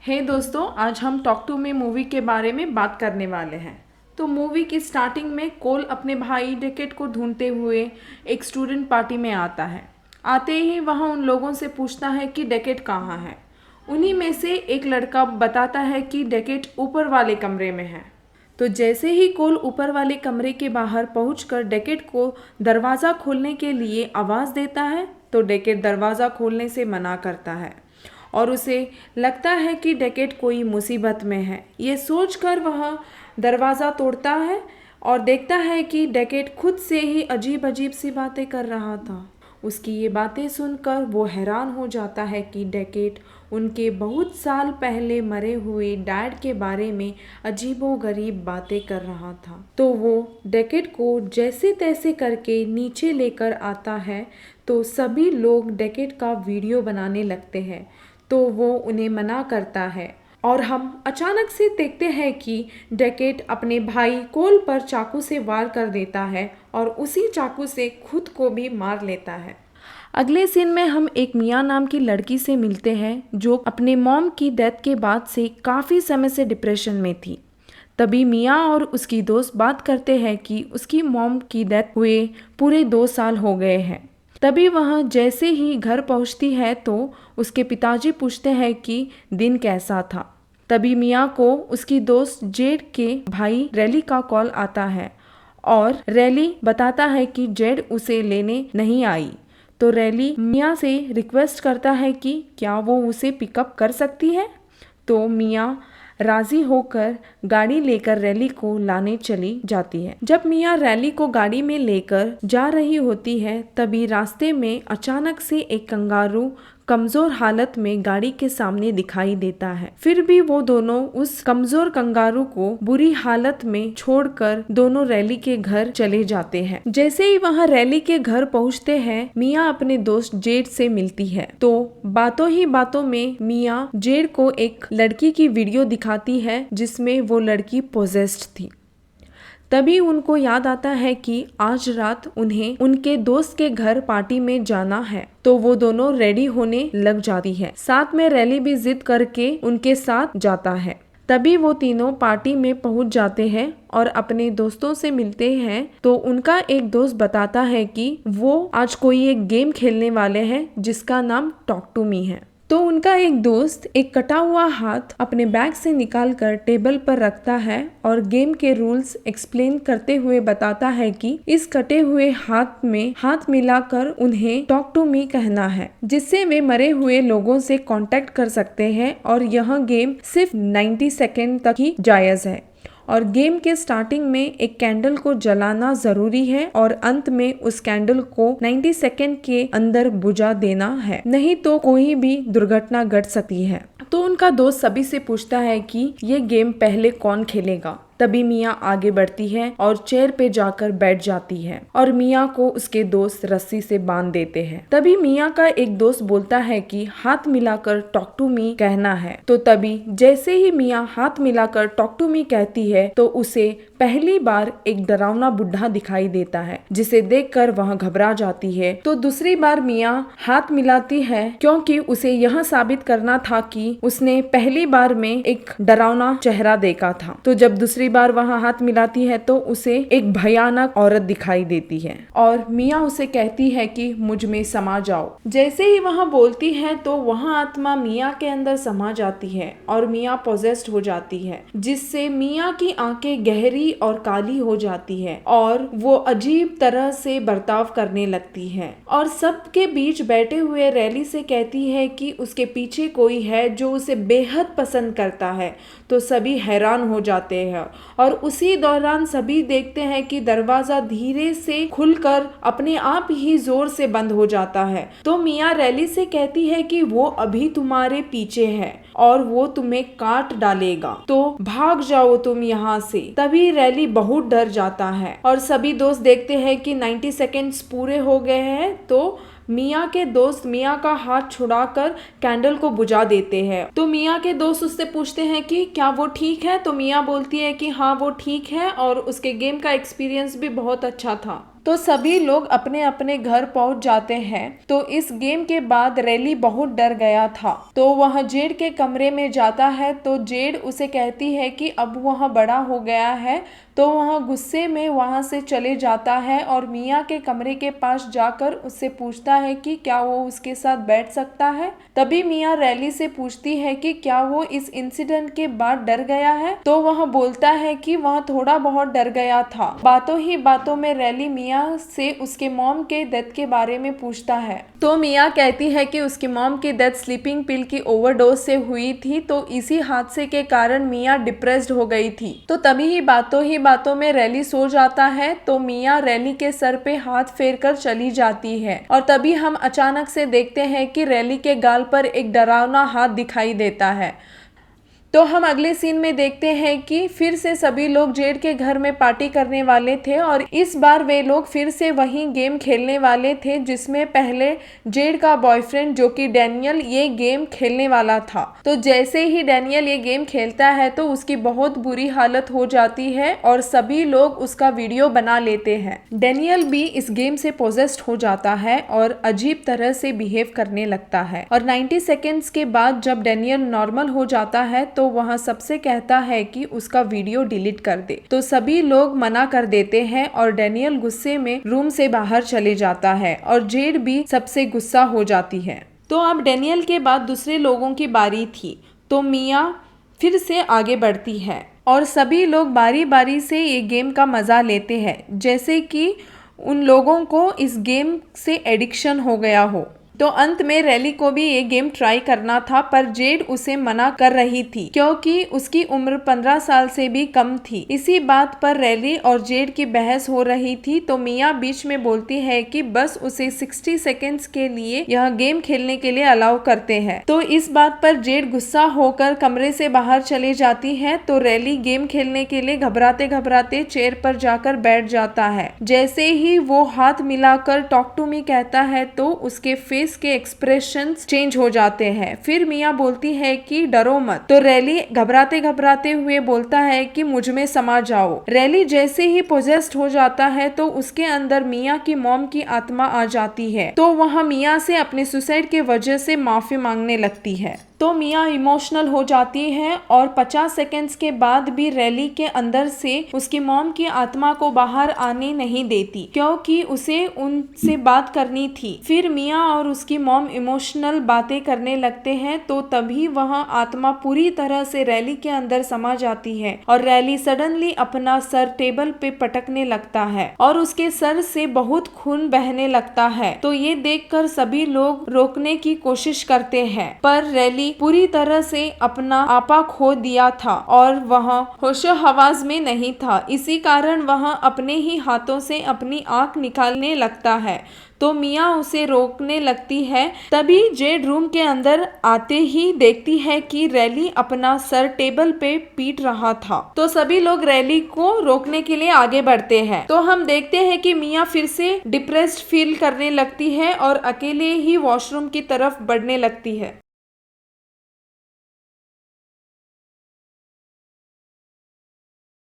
हे दोस्तों, आज हम टॉक टू मी मूवी के बारे में बात करने वाले हैं। तो मूवी की स्टार्टिंग में कोल अपने भाई डेकेट को ढूंढते हुए एक स्टूडेंट पार्टी में आता है। आते ही वह उन लोगों से पूछता है कि डेकेट कहाँ है। उन्हीं में से एक लड़का बताता है कि डेकेट ऊपर वाले कमरे में है। तो जैसे ही कोल ऊपर वाले कमरे के बाहर पहुंचकर डेकेट को दरवाज़ा खोलने के लिए आवाज़ देता है, तो डेकेट दरवाज़ा खोलने से मना करता है और उसे लगता है कि डेकेट कोई मुसीबत में है। ये सोचकर वह दरवाज़ा तोड़ता है और देखता है कि डेकेट खुद से ही अजीब अजीब सी बातें कर रहा था। उसकी ये बातें सुनकर वो हैरान हो जाता है कि डेकेट उनके बहुत साल पहले मरे हुए डैड के बारे में अजीबोगरीब बातें कर रहा था। तो वो डेकेट को जैसे तैसे करके नीचे लेकर आता है, तो सभी लोग डेकेट का वीडियो बनाने लगते हैं। तो वो उन्हें मना करता है और हम अचानक से देखते हैं कि डेकेट अपने भाई कोल पर चाकू से वार कर देता है और उसी चाकू से खुद को भी मार लेता है। अगले सीन में हम एक मिया नाम की लड़की से मिलते हैं जो अपने मॉम की डेथ के बाद से काफ़ी समय से डिप्रेशन में थी। तभी मिया और उसकी दोस्त बात करते हैं कि उसकी मॉम की डेथ हुए पूरे 2 साल हो गए हैं। तभी वह जैसे ही घर पहुंचती है तो उसके पिताजी पूछते हैं कि दिन कैसा था। तभी मिया को उसकी दोस्त जेड के भाई रैली का कॉल आता है और रैली बताता है कि जेड उसे लेने नहीं आई। तो रैली मिया से रिक्वेस्ट करता है कि क्या वो उसे पिकअप कर सकती है। तो मिया राजी होकर गाड़ी लेकर रैली को लाने चली जाती है। जब मिया रैली को गाड़ी में लेकर जा रही होती है, तभी रास्ते में अचानक से एक कंगारू कमजोर हालत में गाड़ी के सामने दिखाई देता है। फिर भी वो दोनों उस कमजोर कंगारू को बुरी हालत में छोड़कर दोनों रैली के घर चले जाते हैं। जैसे ही वहां रैली के घर पहुंचते हैं, मिया अपने दोस्त जेड से मिलती है। तो बातों ही बातों में मिया जेड को एक लड़की की वीडियो दिखाती है जिसमें वो लड़की पोजेस्ड थी। तभी उनको याद आता है कि आज रात उन्हें उनके दोस्त के घर पार्टी में जाना है। तो वो दोनों रेडी होने लग जाती है। साथ में रैली भी जिद करके उनके साथ जाता है। तभी वो तीनों पार्टी में पहुंच जाते हैं और अपने दोस्तों से मिलते हैं। तो उनका एक दोस्त बताता है कि वो आज कोई एक गेम खेलने वाले हैं जिसका नाम टॉक टू मी है। तो उनका एक दोस्त एक कटा हुआ हाथ अपने बैग से निकालकर टेबल पर रखता है और गेम के रूल्स एक्सप्लेन करते हुए बताता है कि इस कटे हुए हाथ में हाथ मिलाकर उन्हें टॉक टू मी कहना है, जिससे वे मरे हुए लोगों से कांटेक्ट कर सकते हैं और यह गेम सिर्फ 90 सेकेंड तक ही जायज है। और गेम के स्टार्टिंग में एक कैंडल को जलाना जरूरी है और अंत में उस कैंडल को 90 सेकेंड के अंदर बुझा देना है, नहीं तो कोई भी दुर्घटना घट सकती है। तो उनका दोस्त सभी से पूछता है कि ये गेम पहले कौन खेलेगा। तभी मिया आगे बढ़ती है और चेयर पे जाकर बैठ जाती है और मिया को उसके दोस्त रस्सी से बांध देते हैं। तभी मिया का एक दोस्त बोलता है कि हाथ मिलाकर टॉक टू मी कहना है। तो तभी जैसे ही मिया हाथ मिलाकर टॉक टू मी कहती है तो उसे पहली बार एक डरावना बुढ़ा दिखाई देता है, जिसे देखकर वह घबरा जाती है। तो दूसरी बार मिया हाथ मिलाती है क्योंकि उसे यह साबित करना था कि उसने पहली बार में एक डरावना चेहरा देखा था। तो जब दूसरी बार वहाँ हाथ मिलाती है तो उसे एक भयानक औरत दिखाई देती है और मिया उसे कहती है कि मुझ में समा जाओ। जैसे ही वहाँ बोलती है तो वहाँ आत्मा मिया के अंदर समा जाती है और मिया पोजेस्ड हो जाती है, जिससे मिया की आंखें गहरी और काली हो जाती है और वो अजीब तरह से बर्ताव करने लगती है और सबके बीच बैठे हुए रैली से कहती है कि उसके पीछे कोई है जो उसे बेहद पसंद करता है। तो सभी हैरान हो जाते हैं और उसी दौरान सभी देखते हैं कि दरवाजा धीरे से खुलकर अपने आप ही जोर से बंद हो जाता है। तो मिया रैली से कहती है कि वो अभी तुम्हारे पीछे है और वो तुम्हें काट डालेगा, तो भाग जाओ तुम यहाँ से। तभी रैली बहुत डर जाता है और सभी दोस्त देखते हैं कि 90 सेकेंड्स पूरे हो गए हैं। तो मिया के दोस्त मिया का हाथ छुड़ाकर कैंडल को बुझा देते हैं। तो मिया के दोस्त उससे पूछते हैं कि क्या वो ठीक है। तो मिया बोलती है कि हाँ वो ठीक है और उसके गेम का एक्सपीरियंस भी बहुत अच्छा था। तो सभी लोग अपने अपने घर पहुंच जाते हैं। तो इस गेम के बाद रैली बहुत डर गया था, तो वह जेड के कमरे में जाता है। तो जेड उसे कहती है कि अब वह बड़ा हो गया है, तो वह गुस्से में वहां से चले जाता है और मिया के कमरे के पास जाकर उससे पूछता है कि क्या वो उसके साथ बैठ सकता है। तभी मिया रैली से पूछती है कि क्या वो इस इंसिडेंट के बाद डर गया है, तो वह बोलता है कि वह थोड़ा बहुत डर गया था। बातों ही बातों में रैली मिया से उसके मॉम के डेथ के बारे में पूछता है। तो मिया कहती है कि उसकी मॉम की डेथ स्लीपिंग पिल की ओवरडोज से हुई थी, तो इसी हादसे के कारण मिया डिप्रेस्ड हो गई थी। तो तभी ही बातों में रैली सो जाता है। तो मिया रैली के सर पे हाथ फेर कर चली जाती है और तभी हम अचानक से देखते हैं कि रैली के गाल पर एक डरावना हाथ दिखाई देता है। तो हम अगले सीन में देखते हैं कि फिर से सभी लोग जेड के घर में पार्टी करने वाले थे और इस बार वे लोग फिर से वही गेम खेलने वाले थे जिसमें पहले जेड का बॉयफ्रेंड जो कि डैनियल ये गेम खेलने वाला था। तो जैसे ही डैनियल ये गेम खेलता है तो उसकी बहुत बुरी हालत हो जाती है और सभी लोग उसका वीडियो बना लेते हैं। डैनियल भी इस गेम से पोजेस्ड हो जाता है और अजीब तरह से बिहेव करने लगता है और 90 सेकेंड्स के बाद जब डैनियल नॉर्मल हो जाता है तो वह सबसे कहता है कि उसका वीडियो डिलीट कर दे। तो सभी लोग मना कर देते हैं और डैनियल गुस्से में रूम से बाहर चले जाता है और जेड भी सबसे गुस्सा हो जाती है। तो अब डैनियल के बाद दूसरे लोगों की बारी थी, तो मिया फिर से आगे बढ़ती है और सभी लोग बारी बारी से ये गेम का मजा लेते हैं जैसे कि उन लोगों को इस गेम से एडिक्शन हो गया हो। तो अंत में रैली को भी ये गेम ट्राई करना था पर जेड उसे मना कर रही थी क्योंकि उसकी उम्र 15 साल से भी कम थी। इसी बात पर रैली और जेड की बहस हो रही थी। तो मिया बीच में बोलती है कि बस उसे 60 सेकेंड्स के लिए यह गेम खेलने के लिए अलाउ करते हैं। तो इस बात पर जेड गुस्सा होकर कमरे से बाहर चले जाती है। तो रैली गेम खेलने के लिए घबराते घबराते चेयर पर जाकर बैठ जाता है। जैसे ही वो हाथ मिलाकर टॉक टू मी कहता है तो उसके फेस के एक्सप्रेशंस चेंज हो जाते हैं। फिर मिया बोलती है कि डरो मत। तो रैली घबराते घबराते हुए बोलता है कि मुझ में समा जाओ। रैली जैसे ही पोजेस्ड हो जाता है तो उसके अंदर मिया की मॉम की आत्मा आ जाती है। तो वह मिया से अपने सुसाइड के वजह से माफी मांगने लगती है। तो मिया इमोशनल हो जाती है और 50 सेकेंड्स के बाद भी रैली के अंदर से उसकी मॉम की आत्मा को बाहर आने नहीं देती क्योंकि उसे उनसे बात करनी थी। फिर मिया और उसकी मॉम इमोशनल बातें करने लगते हैं। तो तभी वह आत्मा पूरी तरह से रैली के अंदर समा जाती है और रैली सडनली अपना सर टेबल पे पटकने लगता है और उसके सर से बहुत खून बहने लगता है। तो ये देखकर सभी लोग रोकने की कोशिश करते हैं पर रैली पूरी तरह से अपना आपा खो दिया था और वह होशो हवास में नहीं था। इसी कारण वह अपने ही हाथों से अपनी आंख निकालने लगता है। तो मिया उसे रोकने लगती है। तभी जेड रूम के अंदर आते ही देखती है कि रैली अपना सर टेबल पे पीट रहा था। तो सभी लोग रैली को रोकने के लिए आगे बढ़ते हैं। तो हम देखते हैं कि मिया फिर से डिप्रेस्ड फील करने लगती है और अकेले ही वॉशरूम की तरफ बढ़ने लगती है।